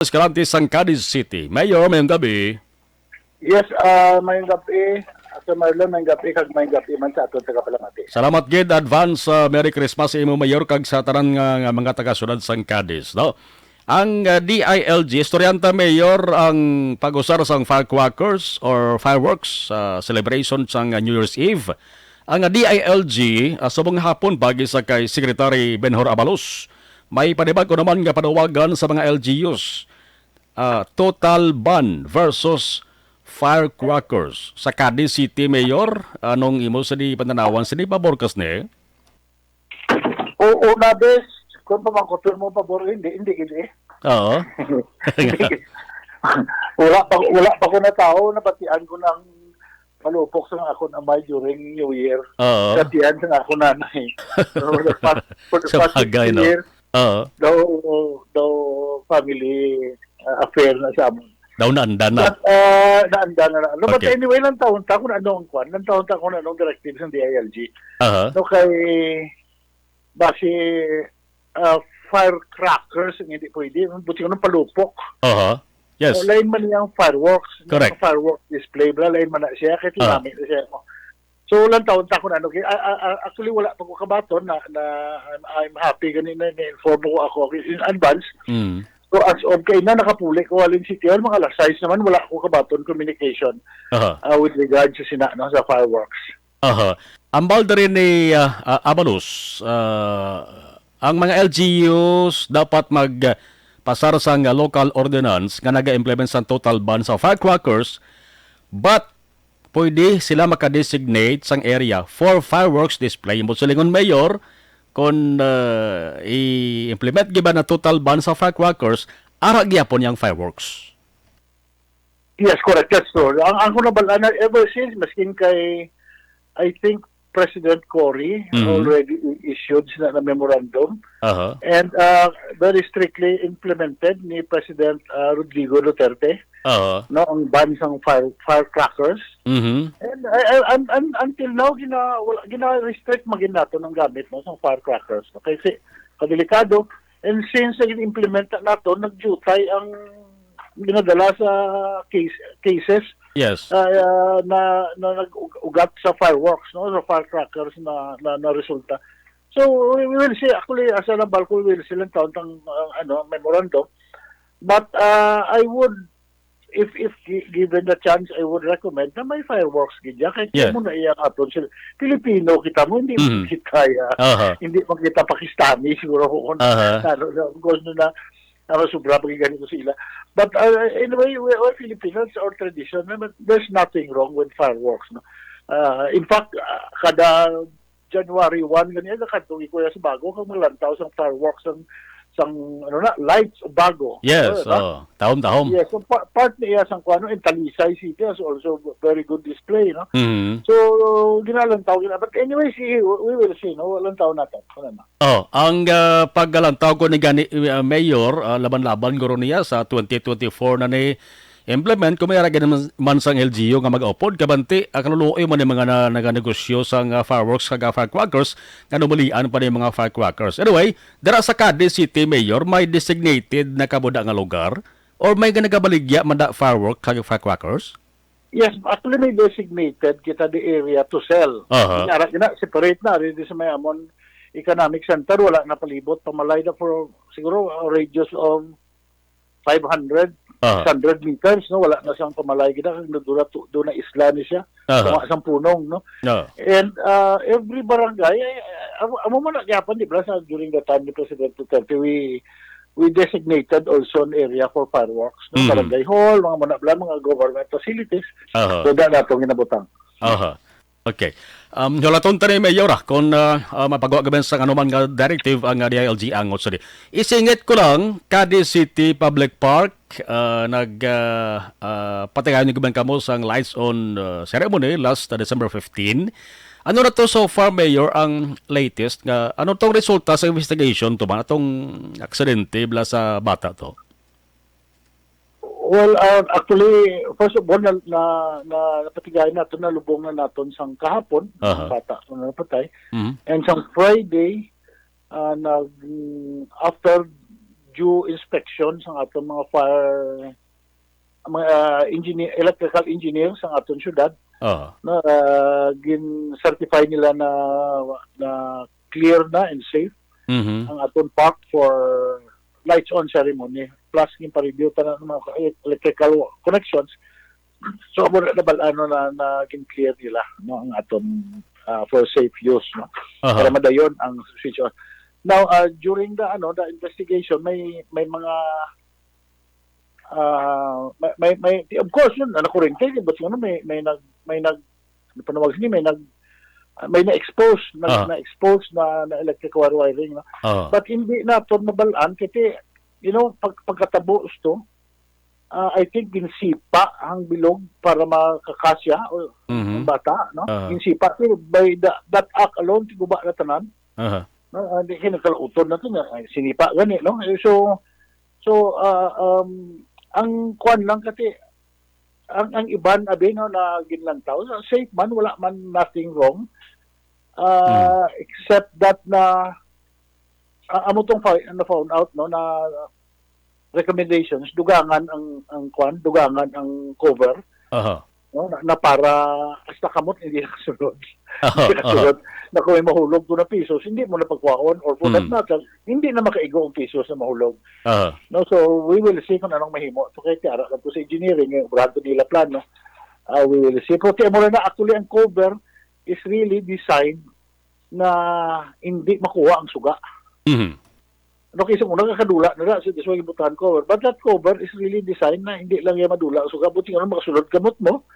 Escalante, Cadiz City. Mayor, mayong gabi. Yes, may gabi. Sa Marlon, may gabi, kag may gabi man sa aton tagapalamati. Salamat gid advance Merry Christmas sa imo Mayor kag sa tanan nga mga taga-syudad sang Cadiz, no? Ang DILG, Estudyanta Mayor, ang pag-usar sang firecrackers or fireworks celebration sang New Year's Eve. Ang DILG, subong hapon bagi sa kay Secretary Benhur Abalos, may panibag ko naman nga panawagan sa mga LGUs. Total ban versus firecrackers sa Cadiz City. Mayor, anong imo sa di pananawan sa di paborkas ni? Oo, nabes. Kung pamangkoton mo pabor, hindi gini. Oo. wala pa ko na tao, nabatian ko ng palupok sa ako amay during New Year. Oo. Batian sa ako nanay. For the Sa past bagay, no? year, Oo. daw family affair na sa amon. Daw naanda na. Naanda na. No, but Okay. anyway, lang taon ta kung anong kwan. Lang taon ta kung anong directives ng DILG. Aha. No, kay base firecrackers ang hindi pwede. Buti ko ng palupok. Aha. Yes. So, lain man niyang fireworks. Correct. Yung firework display. Lain man na siya. Kaya tinamit na siya. So, lang taon ta kung ano. Actually, wala pa ko kabaton na I'm happy. Ganina na-inform ko ako in advance. Mm. So, as of kay na nakapuli ko walin City Hall, mga alas 6 naman, wala ko kabaton communication Aha. with regard sa fireworks. Aha. Ambal na rin ni Abalos, ang mga LGUs dapat magpasar sa local ordinance nga naga-implement sa total ban sa firecrackers, but pwede sila makadesignate sang area for fireworks display. Mo silingon Mayor, kung i-implement giba na total ban sa firecrackers, ara gyapon yang fireworks. Yes, correct. That's true. Ang kunabalaan na ever since, maskin kay, I think, President Cory already issued na memorandum Aha. and very strictly implemented ni President Rodrigo Duterte Aha. no ang ban sa firecrackers. Mhm. And until now gina-restrict magin nato ng gamit no sa firecrackers. Kasi kadelikado and since implement nato nagjutay ang ginadala sa cases Yes. na nag-ugat sa fireworks no sa firecrackers na resulta. So we will see actually asa na balko we will see lang taon tang memorandum. But I would if given the chance I would recommend na may fireworks gidya kay Yeah. mo na iya aton sila Pilipino kita mo hindi mo kita Aha. hindi mo kita Pakistani siguro kung gusto na sobra pag ganito sila. But anyway, we're Filipinos, our tradition, there's nothing wrong with fireworks. No? In fact, kada January 1, ganyan, nakatuwi ko sa bago, kung malantaw sa fireworks, lights o bago. Yes. Tahom-tahom. Yes, so part niya sang kuano in Talisay City is also very good display, no? Mhm. So, ginalantaw. But anyway, we will see, no? Lantaw natin. Ang paggalantaw ko ni Mayor, laban-laban guro niya sa 2024 na ni implement kung may aragin man sang LGU nga mag-upod kabanti kaluluoy man yung mga naganegosyo sang fireworks kag firecrackers nga numalian pa ni mga firecrackers. Anyway, dara sa Cadiz City, Mayor, may designated na kabuda nga lugar or may nagabaligya man da fireworks kag firecrackers? Yes, actually may designated kita the area to sell. Aha. Separate na rin sa may amon economic center, wala na palibot, pamalay na for siguro a radius of 500 600 meters, no? Wala na siyang pamalay kita, doon na isla ni siya, isang punong, no? And every barangay, amo man nagyapan, di ba, during the time ni President Duterte, we designated also an area for fireworks, no? Barangay hall, mga manablan, mga government facilities, so na natong inabutang. Aha. Okay. Hulaton tani Mayor kung mapagawa gaben sa anuman nga directive ang DILG angot sa di. Isingit ko lang Cadiz City Public Park patigayon ni gaben kamo sang lights on ceremony last December 15. Ano na to so far, Mayor, ang latest nga ano tong resulta sa investigation to ba atong aksidente bla sa bata to? Well, actually, first of all, napatigayan natin, nalubong na natin sang kahapon, ang bata na napatay. And sang Friday, after due inspection sa atong mga fire mga electrical engineers sa atong syudad na gin-certify nila na clear na and safe ang atong park for lights on ceremony plus gin pa-review ta ng mga electrical connections. So mo na balano na gin-clear nila no ang atong for safe use no para madayon ang switch on. Now during the investigation may mga may of course yun kurente but may panawag ni may na-expose na-expose na electrical wiring no? But hindi na to nabalaan kasi pagkatabo ito I think ginsipa ang bilog para makakasya ang bata no ginsipa by that act alone tiguba na tanan no hindi kinakaluton na to sinipa gani no so ang kwan lang kasi ang iban abi no na ginlantaw safe man wala man nothing wrong except that na amo tong found out no na recommendations dugangan ang kwan dugangan ang cover no na para hasta kamot hindi nakasunod na kung may mahulog to na pesos hindi mo na pagkuhaon or for that matter hindi na makaigo ang pesos na mahulog no so we will see kung anong mahimo so kaya tiara lang po sa engineering brado nila plan no we will see pero mo na actually ang cover is really designed na hindi makuha ang suga ano kasi muna kakadula na sa this way butahan cover but that cover is really designed na hindi lang yung madula ang suga buti nga makasulod kamot mo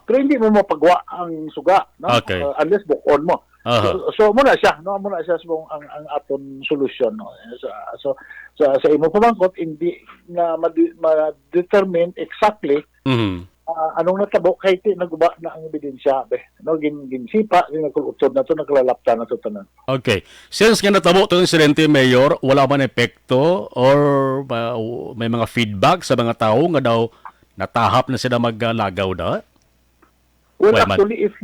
pero hindi mo mapagwa ang suga no? Unless bukon mo so muna siya sa ang aton solusyon no so sa imo pamangkot hindi na ma-determine exactly anong natabo kay ti naguba na ang ebidensya no ginsipa ginagkulutod na to naglalapta na to tanan. Okay, since nga natabo to insidente mayor wala man epekto or may mga feedback sa mga tao nga daw natahap na sila maglagaw da. Well, actually, if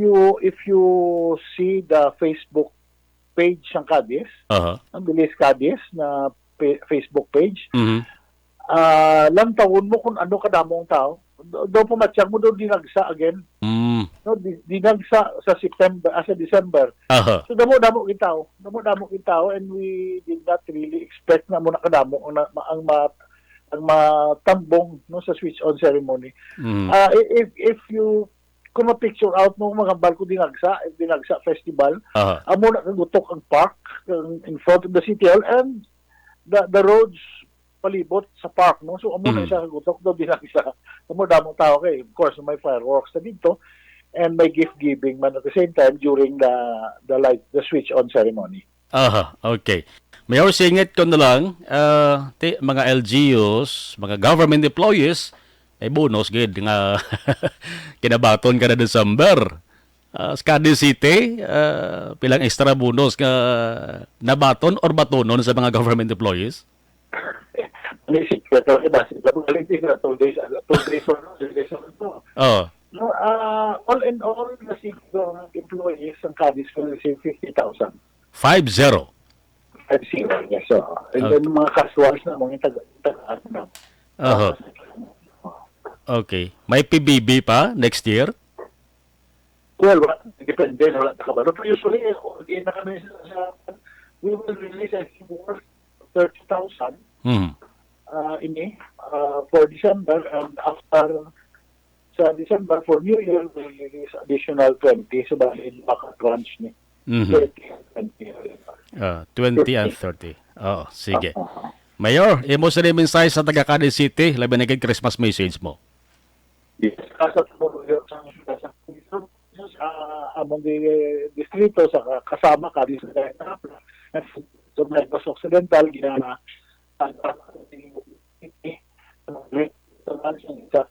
you see the Facebook page ng Cadiz, ang Bilis Cadiz na Facebook page, lang taon mo kung ano kadamong tao. Doon pumatyang mo doon dinagsa again. No, dinagsa sa December. So damo kita and we did not really expect na muna kadamo ang matambong no sa switch on ceremony. If you kung ma-picture out mo mga barko dinagsa festival, amo na kagutok ang park in front of the city hall and the roads palibot sa park no so amo na siya kagutok do dinagsa amo damong tao kay of course may fireworks na dito and may gift giving man at the same time during the switch on ceremony. Okay. Mayor singit ko na lang mga LGUs, mga government employees ay bonus gid nga kinabaton ka na December. Sa Cadiz City, pilang extra bonus nga nabaton or batonon sa mga government employees? No, all in all, the city employees ng Cadiz will receive 50,000. 50? 50, yes. And then mga casuals na mga taga Okay. May PBB pa next year? Well, depende. Wala na kabalo. Pero usually, we will release I think worth 30,000 for December and after sa December for New Year we'll release additional 20 so bali baka-crunch ni 20 and 30. Sige. Mayor, imo sa mensahe sa taga Cadiz City labi na kay Christmas message mo. Yes, sa among distrito sa kasama Cadiz so Negros Occidental ginana sa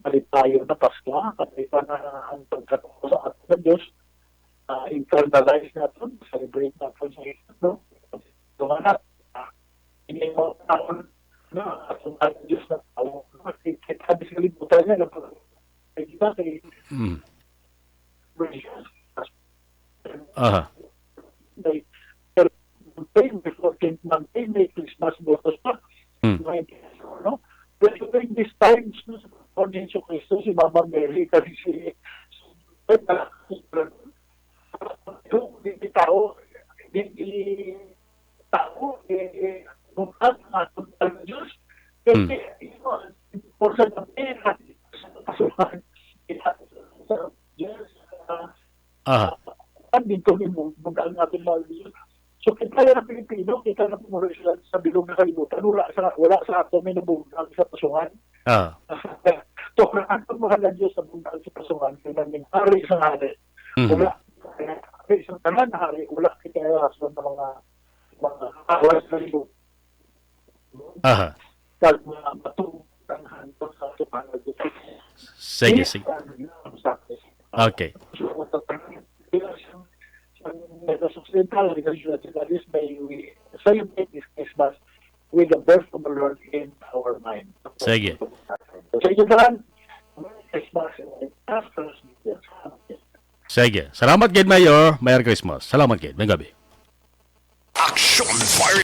malitayo na Pasko kasi pa na ang pagkatapos sa ating Diyos internalize natin celebrate natin sa ito dumana hindi mo taon na atong ating Diyos na tao kita bisikalibutan niya kay kita kay before maintain may Christmas bonus pa these times, no, sa Panginoon Yesu Cristo, si Mama Mary, kasi si di tao, di tao, bukas na ang Diyos. Kasi, for sa dami, sa pasukan, sa Diyos, dito rin bugaan natin mga Diyos. So, kita yan ang Pilipino, kita na pumuli sila sa bilog na kalibutan, wala sa ato may nabugang sa pasungan. So, kung ang mga Diyos sa bugang sa pasungan, kaya namin hari sa hari. Wala, isang tanan na hari, wala kita rason ng mga kawas na libo. Kaya mga matutang hantong sa tupanag. Sige. Okay. Occidental religious may we celebrate this Christmas with the birth of the Lord in our mind. Sige. Sige lang. Christmas after Sige. Salamat gid Mayor. Merry Christmas. Salamat gid. May gabi. Action Fire